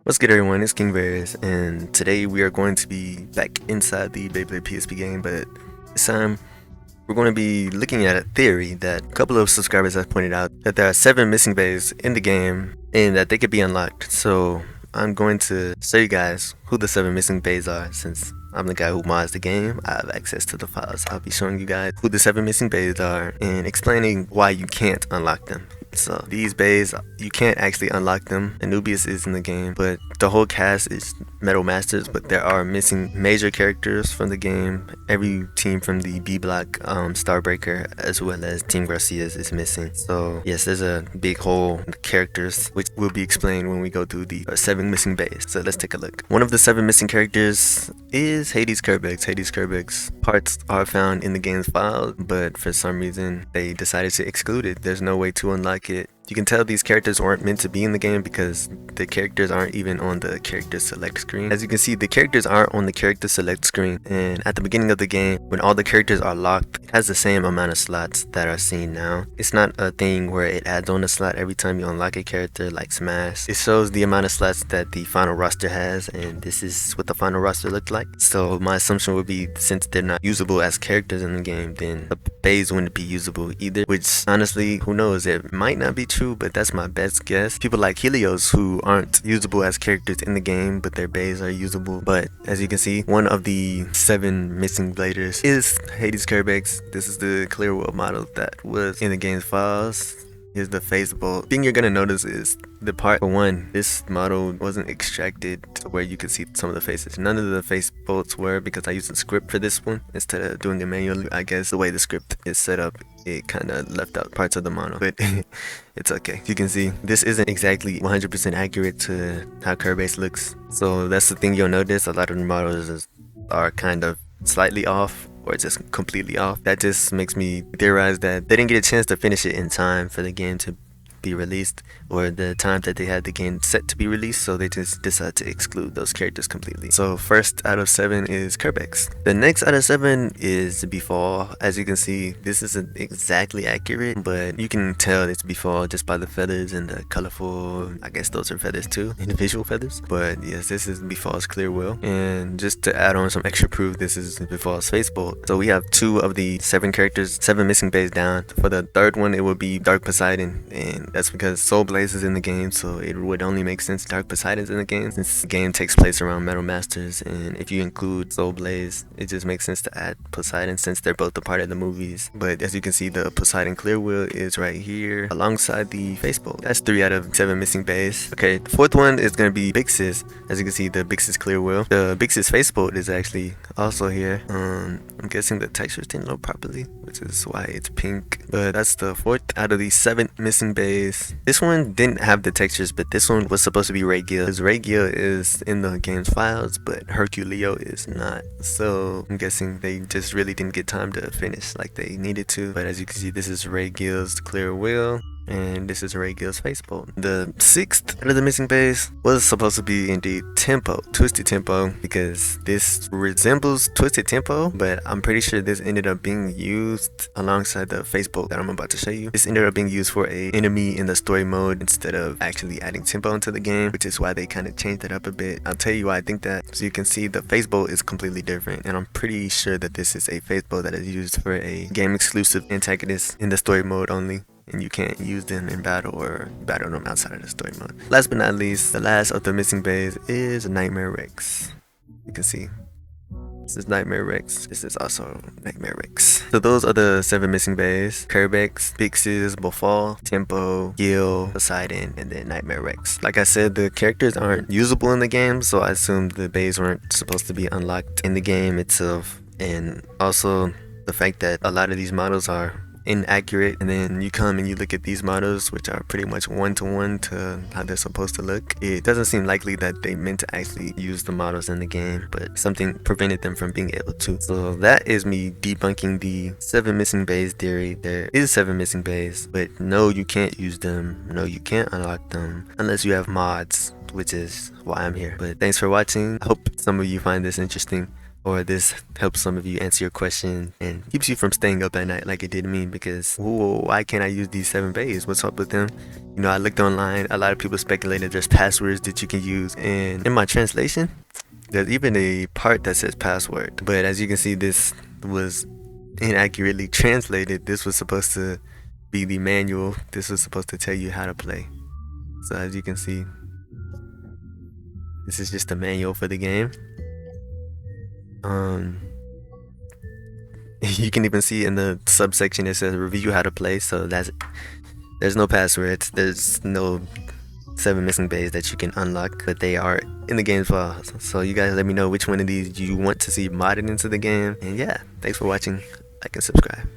What's good, everyone? It's Beys, and today we are going to be back inside the Beyblade PSP game, but this time we're going to be looking at a theory that a couple of subscribers have pointed out that there are 7 missing bays in the game and that they could be unlocked. So I'm going to show you guys who the 7 missing bays are. Since I'm the guy who mods the game, I have access to the files. I'll be showing you guys who the 7 missing bays are and explaining why you can't unlock them. So these bays, you can't actually unlock them. Anubius is in the game, but the whole cast is Metal Masters, but there are missing major characters from the game. Every team from the B Block, Starbreaker, as well as Team Garcia's is missing. So yes, there's a big hole in the characters, which will be explained when we go through the 7 missing bays. So let's take a look. One of the 7 missing characters is Kbag's parts are found in the game's file, but for some reason they decided to exclude it. There's no way to unlock it. You can tell these characters weren't meant to be in the game because the characters aren't even on the character select screen. As you can see, the characters aren't on the character select screen, and at the beginning of the game, when all the characters are locked, it has the same amount of slots that are seen now. It's not a thing where it adds on a slot every time you unlock a character like Smash. It shows the amount of slots that the final roster has, and this is what the final roster looked like. So my assumption would be, since they're not usable as characters in the game, then the bays wouldn't be usable either, which honestly, who knows, it might not be true, but that's my best guess. People like Helios, who aren't usable as characters in the game, but their bays are usable. But as you can see, one of the 7 missing bladers is Kbag's. This is the clear world model that was in the game's files. Here's the face bolt. Thing you're gonna notice is the part for one, this model wasn't extracted to where you could see some of the faces. None of the face bolts were, because I used a script for this one instead of doing it manually. I guess the way the script is set up, it kind of left out parts of the model, but it's okay. You can see this isn't exactly 100% accurate to how Kbag looks. So that's the thing you'll notice. A lot of the models are kind of slightly off, or just completely off. That just makes me theorize that they didn't get a chance to finish it in time for the game to be released, or the time that they had the game set to be released, so they just decided to exclude those characters completely. So first out of 7 is Kbag's. The next out of 7 is Befall. As you can see, this isn't exactly accurate, but you can tell it's Befall just by the feathers and the colorful, I guess those are feathers too, individual feathers. But yes, this is Befall's clear will. And just to add on some extra proof, this is Befall's face bolt. So we have 2 of the 7 characters, 7 missing bays down. For the third one, it would be Dark Poseidon, and that's because Soul Blaze is in the game, so it would only make sense Dark Poseidon's in the game, since the game takes place around Metal Masters, and if you include Soul Blaze, it just makes sense to add Poseidon since they're both a part of the movies. But as you can see, the Poseidon clear wheel is right here alongside the face bolt. That's 3 out of 7 missing bays. Okay, the fourth one is going to be Bix's. As you can see, the Bix's clear wheel. The Bix's face bolt is actually also here. I'm guessing the textures didn't load properly, which is why it's pink. But that's the 4th out of the 7 missing bays. This one didn't have the textures, but this one was supposed to be Ray Gill, because Ray Gill is in the game's files, but Herculeo is not. So I'm guessing they just really didn't get time to finish like they needed to. But as you can see, this is Ray Gill's clear wheel, and this is Ray Gill's face bolt. The 6th out of the missing bays was supposed to be indeed Tempo, Twisted Tempo, because this resembles Twisted Tempo, but I'm pretty sure this ended up being used alongside the face bolt that I'm about to show you. This ended up being used for a enemy in the story mode instead of actually adding tempo into the game, which is why they kind of changed it up a bit. I'll tell you why I think that. So you can see the face bolt is completely different, and I'm pretty sure that this is a face bolt that is used for a game exclusive antagonist in the story mode only, and you can't use them in battle or battle them outside of the story mode. Last but not least, the last of the missing bays is Nightmare Rex. You can see this is Nightmare Rex. This is also Nightmare Rex. So those are the 7 missing bays: Kbag's, Bix's, Befall, Tempo, Gill, Poseidon, and then Nightmare Rex. Like I said, the characters aren't usable in the game, so I assumed the bays weren't supposed to be unlocked in the game itself. And also the fact that a lot of these models are inaccurate, and then you come and you look at these models, which are pretty much one-to-one to how they're supposed to look. It doesn't seem likely that they meant to actually use the models in the game, but something prevented them from being able to. So that is me debunking the 7 missing bays theory. There is 7 missing bays, but no, you can't use them. No, you can't unlock them unless you have mods, which is why I'm here. But thanks for watching. I hope some of you find this interesting. or this helps some of you answer your question and keeps you from staying up at night like it did me, because why can't I use these 7 bays? What's up with them? You know, I looked online, a lot of people speculated there's passwords that you can use, and in my translation there's even a part that says password, but as you can see, this was inaccurately translated. This was supposed to be the manual. This was supposed to tell you how to play. So as you can see, this is just a manual for the game. You can even see in the subsection it says review how to play, so there's no passwords, there's no 7 missing bays that you can unlock, but they are in the game file. So you guys let me know which one of these you want to see modded into the game, and yeah, thanks for watching. Like and subscribe.